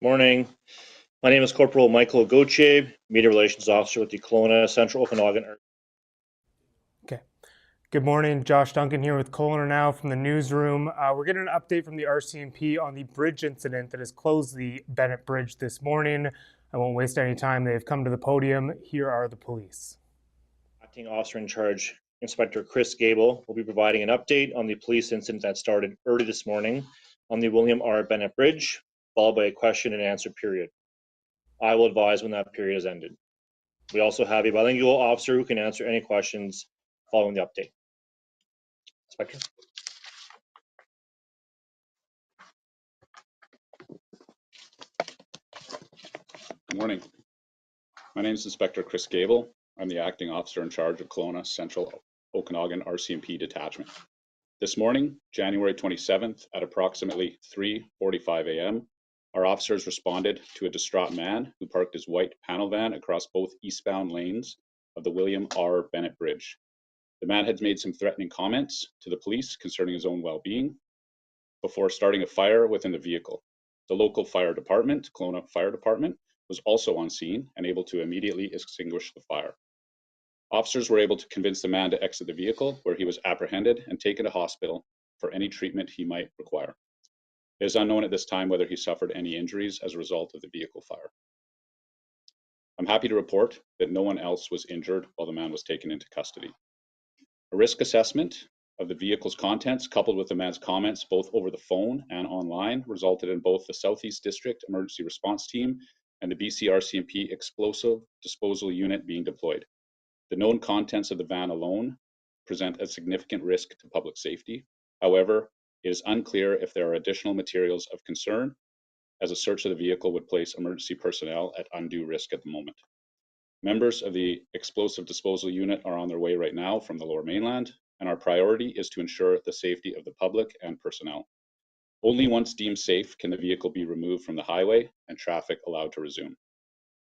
Morning. My name is Corporal Michael Gauthier, Media Relations Officer with the Kelowna Central Okanagan. Okay. Good morning. Josh Duncan here with Kelowna Now from the newsroom. We're getting an update from the RCMP on the bridge incident that has closed the Bennett Bridge this morning. I won't waste any time. They've come to the podium. Here are the police. Acting Officer in Charge, Inspector Chris Gable, will be providing an update on the police incident that started early this morning on the William R. Bennett Bridge, followed by a question and answer period. I will advise when that period has ended. We also have a bilingual officer who can answer any questions following the update. Inspector. Good morning. My name is Inspector Chris Gable. I'm the Acting Officer in Charge of Kelowna Central Okanagan RCMP Detachment. This morning, January 27th, at approximately 3:45 a.m., our officers responded to a distraught man who parked his white panel van across both eastbound lanes of the William R. Bennett Bridge. The man had made some threatening comments to the police concerning his own well-being before starting a fire within the vehicle. The local fire department, Kelowna Fire Department, was also on scene and able to immediately extinguish the fire. Officers were able to convince the man to exit the vehicle, where he was apprehended and taken to hospital for any treatment he might require. It is unknown at this time whether he suffered any injuries as a result of the vehicle fire. I'm happy to report that no one else was injured while the man was taken into custody. A risk assessment of the vehicle's contents, coupled with the man's comments both over the phone and online, resulted in both the Southeast District Emergency Response Team and the BC RCMP Explosive Disposal Unit being deployed. The known contents of the van alone present a significant risk to public safety. However, it is unclear if there are additional materials of concern, as a search of the vehicle would place emergency personnel at undue risk at the moment. Members of the Explosive Disposal Unit are on their way right now from the Lower Mainland, and our priority is to ensure the safety of the public and personnel. Only once deemed safe can the vehicle be removed from the highway and traffic allowed to resume.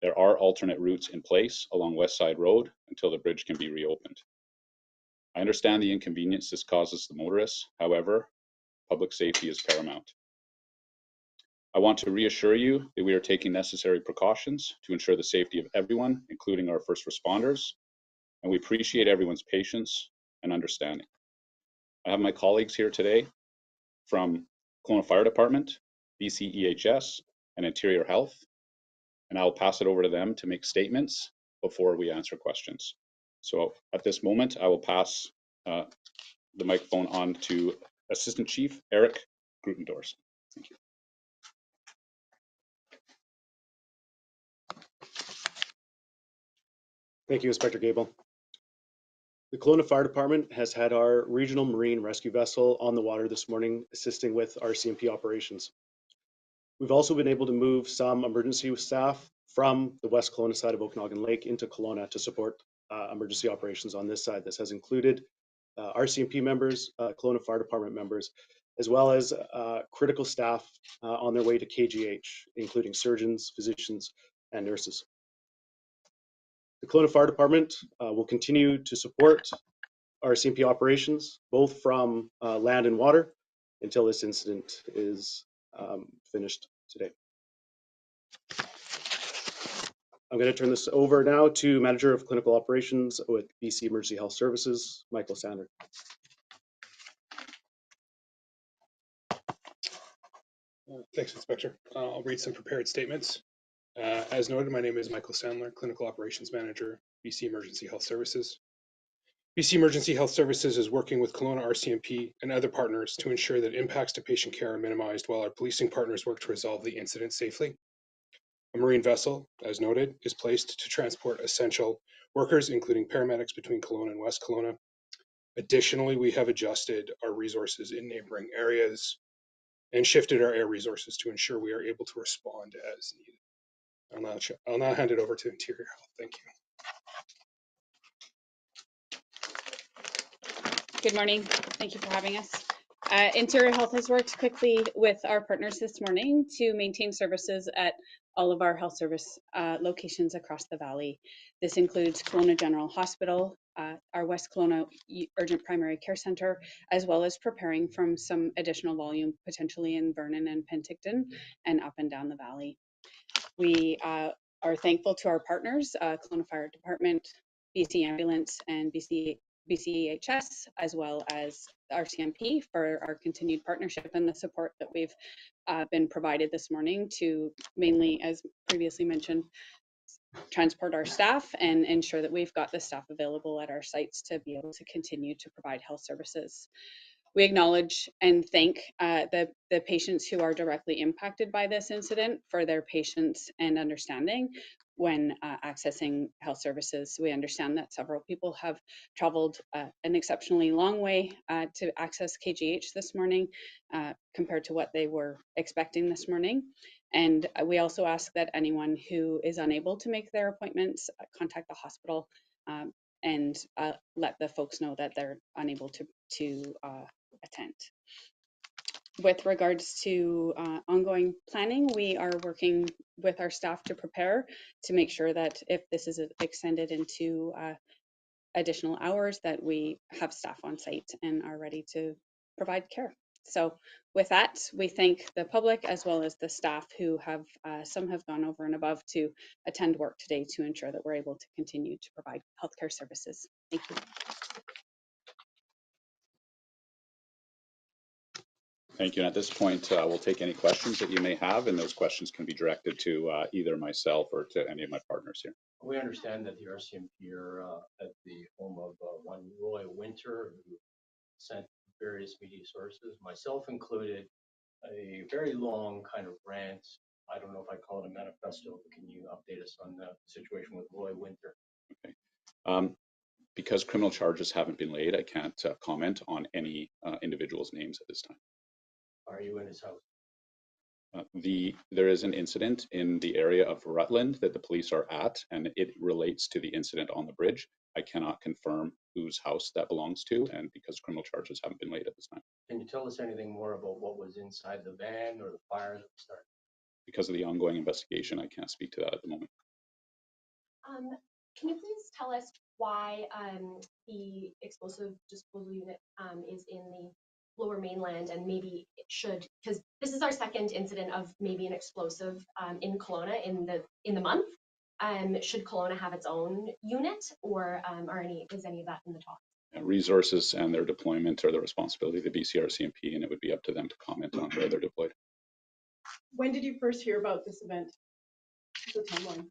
There are alternate routes in place along West Side Road until the bridge can be reopened. I understand the inconvenience this causes the motorists. However, public safety is paramount. I want to reassure you that we are taking necessary precautions to ensure the safety of everyone, including our first responders, and we appreciate everyone's patience and understanding. I have my colleagues here today from Kelowna Fire Department, BC EHS, and Interior Health, and I will pass it over to them to make statements before we answer questions. So at this moment, I will pass the microphone on to Assistant Chief Eric Grutendorf. Thank you. Thank you, Inspector Gable. The Kelowna Fire Department has had our regional marine rescue vessel on the water this morning, assisting with RCMP operations. We've also been able to move some emergency staff from the West Kelowna side of Okanagan Lake into Kelowna to support emergency operations on this side. This has included RCMP members, Kelowna Fire Department members, as well as critical staff on their way to KGH, including surgeons, physicians, and nurses. The Kelowna Fire Department will continue to support RCMP operations, both from land and water, until this incident is finished today. I'm going to turn this over now to Manager of Clinical Operations with BC Emergency Health Services, Michael Sandler. Thanks, Inspector. I'll read some prepared statements. As noted, my name is Michael Sandler, Clinical Operations Manager, BC Emergency Health Services. BC Emergency Health Services is working with Kelowna RCMP and other partners to ensure that impacts to patient care are minimized while our policing partners work to resolve the incident safely. A marine vessel, as noted, is placed to transport essential workers, including paramedics between Kelowna and West Kelowna. Additionally, we have adjusted our resources in neighboring areas and shifted our air resources to ensure we are able to respond as needed. I'll now hand it over to Interior Health. Thank you. Good morning. Thank you for having us. Interior Health has worked quickly with our partners this morning to maintain services at all of our health service locations across the valley. This includes Kelowna General Hospital, our West Kelowna Urgent Primary Care Center, as well as preparing from some additional volume potentially in Vernon and Penticton and up and down the valley. We are thankful to our partners, Kelowna Fire Department, BC Ambulance, and BCEHS, as well as RCMP, for our continued partnership and the support that we've been provided this morning to mainly, as previously mentioned, transport our staff and ensure that we've got the staff available at our sites to be able to continue to provide health services. We acknowledge and thank the patients who are directly impacted by this incident for their patience and understanding when accessing health services. We understand that several people have traveled an exceptionally long way to access KGH this morning compared to what they were expecting this morning. And we also ask that anyone who is unable to make their appointments contact the hospital and let the folks know that they're unable to attend. With regards to ongoing planning, we are working with our staff to prepare to make sure that if this is extended into additional hours, that we have staff on site and are ready to provide care. So with that, we thank the public as well as the staff who have, some have gone over and above to attend work today to ensure that we're able to continue to provide healthcare services. Thank you. Thank you. And at this point, we'll take any questions that you may have, and those questions can be directed to either myself or to any of my partners here. We understand that the RCMP are at the home of one Roy Winter, who sent various media sources, myself included, a very long kind of rant. I don't know if I call it a manifesto, but can you update us on the situation with Roy Winter? Okay. Because criminal charges haven't been laid, I can't comment on any individual's names at this time. Are you in his house? There is an incident in the area of Rutland that the police are at, and it relates to the incident on the bridge. I cannot confirm whose house that belongs to, and because criminal charges haven't been laid at this time. Can you tell us anything more about what was inside the van or the fire that started? Because of the ongoing investigation, I can't speak to that at the moment. Can you please tell us why the explosive disposal unit is in the Lower Mainland, and maybe it should, because this is our second incident of maybe an explosive in Kelowna in the month. Should Kelowna have its own unit, or is any of that in the talk? Resources and their deployment are the responsibility of the BC RCMP, and it would be up to them to comment on where they're deployed. When did you first hear about this event? The timeline.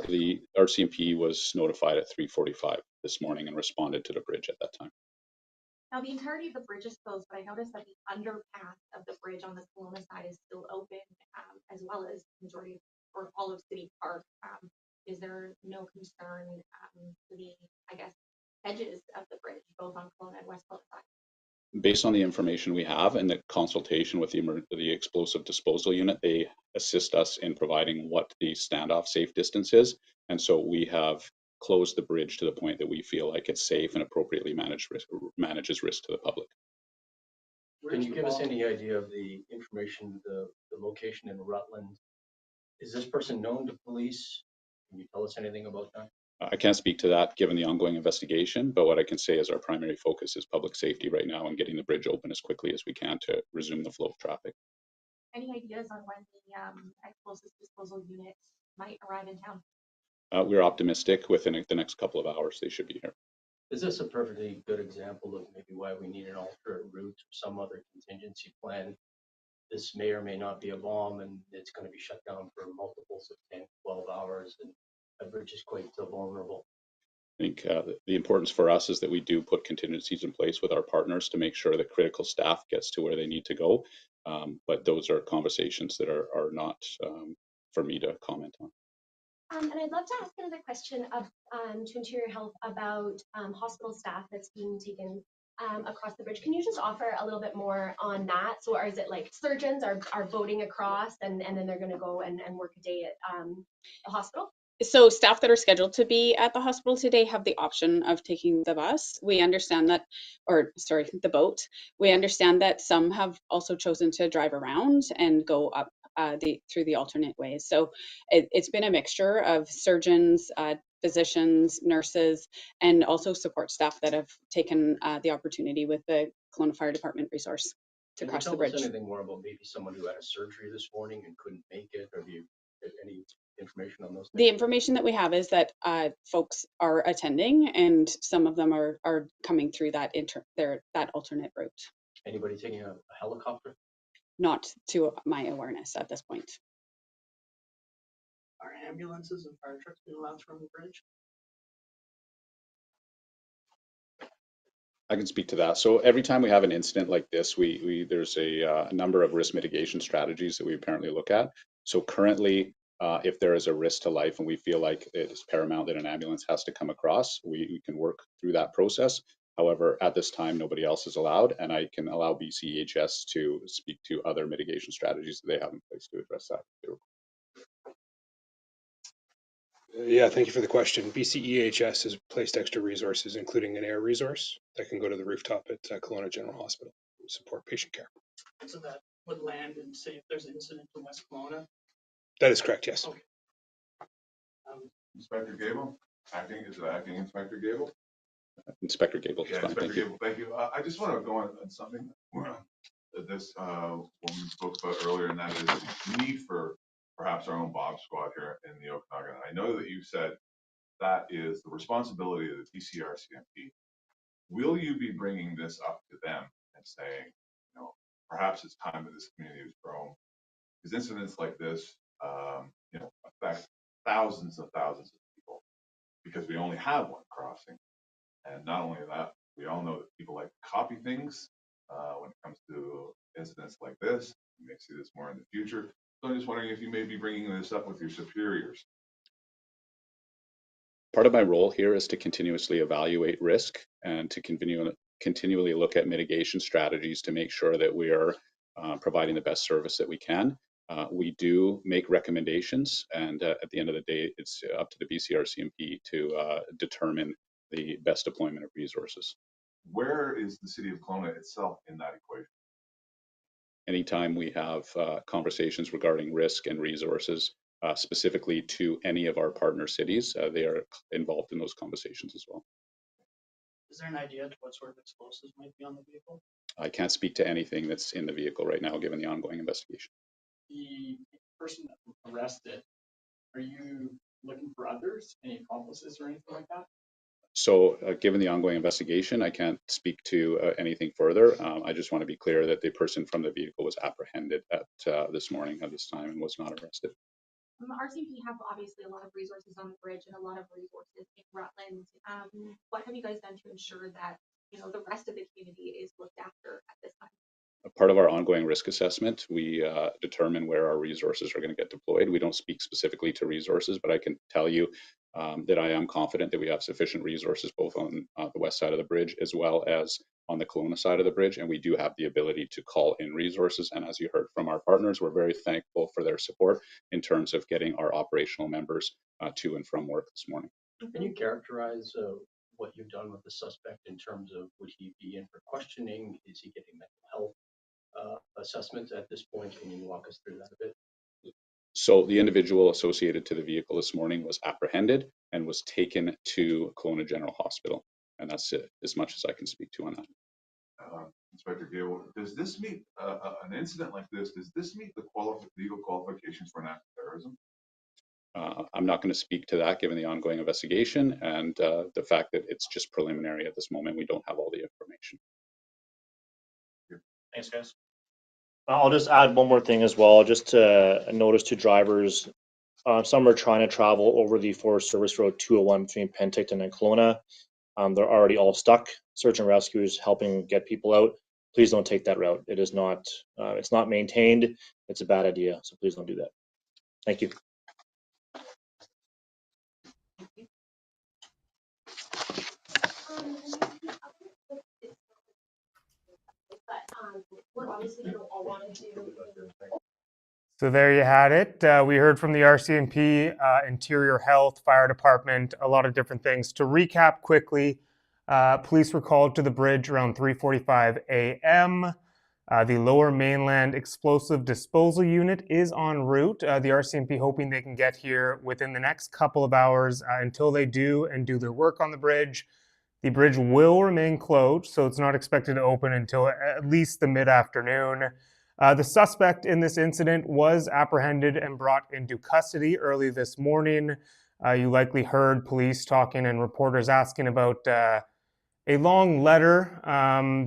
The RCMP was notified at 3:45 this morning and responded to the bridge at that time. Now, the entirety of the bridge is closed, but I noticed that the underpass of the bridge on the Kelowna side is still open, as well as majority of, or all of City Park. Is there no concern to the, I guess, edges of the bridge, both on Kelowna and West Kelowna side? Based on the information we have and the consultation with the explosive disposal unit, they assist us in providing what the standoff safe distance is. And so we have closed the bridge to the point that we feel like it's safe and appropriately manages risk to the public. Can you give us any idea of the information, the location in Rutland? Is this person known to police? Can you tell us anything about that? I can't speak to that given the ongoing investigation, but what I can say is our primary focus is public safety right now and getting the bridge open as quickly as we can to resume the flow of traffic. Any ideas on when the explosive disposal unit might arrive in town? We're optimistic within the next couple of hours they should be here. Is this a perfectly good example of maybe why we need an alternate route or some other contingency plan? This may or may not be a bomb, and it's going to be shut down for multiples of 10, 12 hours, and the bridge is quite vulnerable. I think the importance for us is that we do put contingencies in place with our partners to make sure that critical staff gets to where they need to go. But those are conversations that are not for me to comment on. And I'd love to ask another question to Interior Health about hospital staff that's being taken across the bridge. Can you just offer a little bit more on that? So, or is it like surgeons are boating across and then they're going to go and work a day at the hospital? So staff that are scheduled to be at the hospital today have the option of taking the bus. We understand that, the boat. We understand that some have also chosen to drive around and go up through the alternate ways. So it's been a mixture of surgeons, physicians, nurses, and also support staff that have taken the opportunity with the Kelowna Fire Department resource to Can you cross the tell bridge. us anything more about maybe someone who had a surgery this morning and couldn't make it? Have you any information on those things? The information that we have is that folks are attending, and some of them are coming through that that alternate route. Anybody taking a helicopter? Not to my awareness at this point. Are ambulances and fire trucks being allowed from the bridge? I can speak to that. So every time we have an incident like this, there's a number of risk mitigation strategies that we apparently look at. So currently, if there is a risk to life and we feel like it is paramount that an ambulance has to come across, we can work through that process. However, at this time, nobody else is allowed, and I can allow BCEHS to speak to other mitigation strategies that they have in place to address that. Yeah, thank you for the question. BCEHS has placed extra resources, including an air resource that can go to the rooftop at Kelowna General Hospital to support patient care. So that would land and say if there's an incident in West Kelowna? That is correct, yes. Okay. Inspector Gable, acting Inspector Gable. Inspector Gable. Yeah, Inspector Gable, thank you. I just want to go on something that this woman spoke about earlier, and that is the need for perhaps our own Bob Squad here in the Okanagan. I know that you said that is the responsibility of the BC RCMP. Will you be bringing this up to them and saying, you know, perhaps it's time that this community has grown? Because incidents like this, you know, affect thousands of people because we only have one crossing. And not only that, we all know that people like to copy things when it comes to incidents like this. You may see this more in the future. So I'm just wondering if you may be bringing this up with your superiors. Part of my role here is to continuously evaluate risk and to continually look at mitigation strategies to make sure that we are providing the best service that we can. We do make recommendations, and at the end of the day, it's up to the BC RCMP to determine the best deployment of resources. Where is the city of Kelowna itself in that equation? Anytime we have conversations regarding risk and resources, specifically to any of our partner cities, they are involved in those conversations as well. Is there an idea to what sort of explosives might be on the vehicle? I can't speak to anything that's in the vehicle right now, given the ongoing investigation. The person that was arrested, are you looking for others, any accomplices or anything like that? So given the ongoing investigation, I can't speak to anything further. I just want to be clear that the person from the vehicle was apprehended at this morning at this time and was not arrested. RCMP have obviously a lot of resources on the bridge and a lot of resources in Rutland. What have you guys done to ensure that, you know, the rest of the community is looked after at this time? A part of our ongoing risk assessment, we determine where our resources are going to get deployed. We don't speak specifically to resources, but I can tell you that I am confident that we have sufficient resources both on the west side of the bridge as well as on the Kelowna side of the bridge, and we do have the ability to call in resources. And as you heard from our partners, we're very thankful for their support in terms of getting our operational members to and from work this morning. Can you characterize what you've done with the suspect in terms of would he be in for questioning? Is he getting mental health assessments at this point? Can you walk us through that a bit? So the individual associated to the vehicle this morning was apprehended and was taken to Kelowna General Hospital. And that's it, as much as I can speak to on that. Inspector Gable, does this meet an incident like this? Does this meet the legal qualifications for an act of terrorism? I'm not going to speak to that given the ongoing investigation and the fact that it's just preliminary at this moment. We don't have all the information. Thanks, guys. I'll just add one more thing as well, just to notice to drivers. Some are trying to travel over the Forest Service Road 201 between Penticton and Kelowna. They're already all stuck. Search and rescue is helping get people out. Please don't take that route. It is not, it's not maintained. It's a bad idea. So please don't do that. Thank you. What obviously you don't all want to do. So there you had it. We heard from the RCMP, Interior Health, Fire Department, a lot of different things. To recap quickly, police were called to the bridge around 3:45 a.m. The Lower Mainland Explosive Disposal Unit is en route. The RCMP hoping they can get here within the next couple of hours. Until they do and do their work on the bridge will remain closed, so it's not expected to open until at least the mid-afternoon. The suspect in this incident was apprehended and brought into custody early this morning. You likely heard police talking and reporters asking about a long letter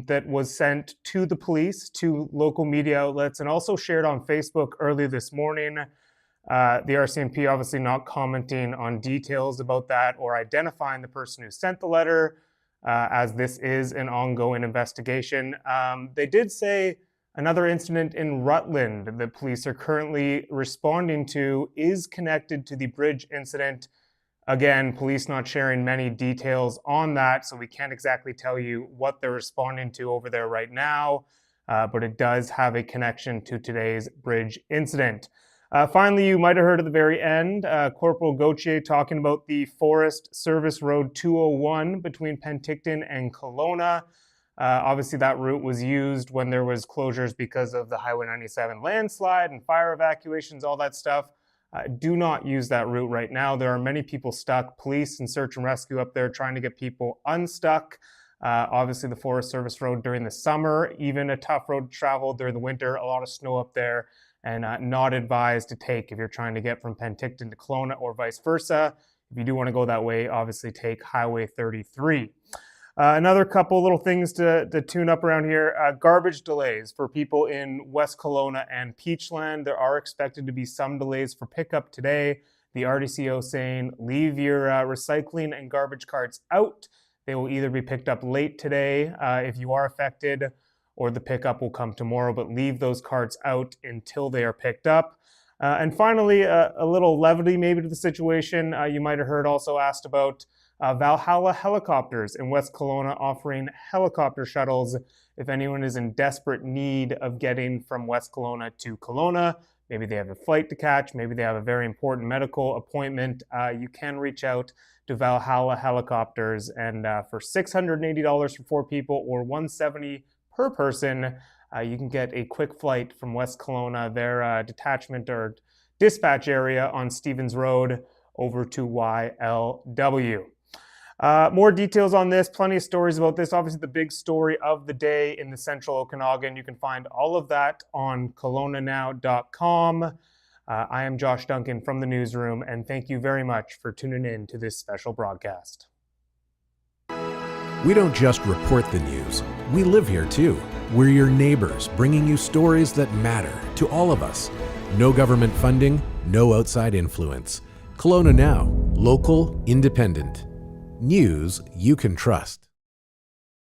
that was sent to the police, to local media outlets, and also shared on Facebook early this morning. The RCMP obviously not commenting on details about that or identifying the person who sent the letter, as this is an ongoing investigation. They did say another incident in Rutland that police are currently responding to is connected to the bridge incident. Again, police not sharing many details on that, so we can't exactly tell you what they're responding to over there right now, but it does have a connection to today's bridge incident. Finally, you might have heard at the very end, Corporal Gauthier talking about the Forest Service Road 201 between Penticton and Kelowna. Obviously, that route was used when there was closures because of the Highway 97 landslide and fire evacuations, all that stuff. Do not use that route right now. There are many people stuck. Police and search and rescue up there trying to get people unstuck. Obviously, the Forest Service Road during the summer, even a tough road to travel during the winter, a lot of snow up there, and not advised to take if you're trying to get from Penticton to Kelowna or vice versa. If you do want to go that way, obviously take Highway 33. Another couple little things to tune up around here. Garbage delays for people in West Kelowna and Peachland. There are expected to be some delays for pickup today. The RDCO saying leave your recycling and garbage carts out. They will either be picked up late today if you are affected, or the pickup will come tomorrow, but leave those carts out until they are picked up. And finally, a little levity maybe to the situation. You might have heard also asked about Valhalla Helicopters in West Kelowna offering helicopter shuttles if anyone is in desperate need of getting from West Kelowna to Kelowna. Maybe they have a flight to catch, maybe they have a very important medical appointment. You can reach out to Valhalla Helicopters, and for $680 for 4 people or $170 per person, you can get a quick flight from West Kelowna, their detachment or dispatch area on Stevens Road, over to YLW. More details on this, plenty of stories about this. Obviously, the big story of the day in the Central Okanagan. You can find all of that on KelownaNow.com. I am Josh Duncan from the newsroom, and thank you very much for tuning in to this special broadcast. We don't just report the news, we live here too. We're your neighbors, bringing you stories that matter to all of us. No government funding, no outside influence. Kelowna Now, local, independent. News you can trust.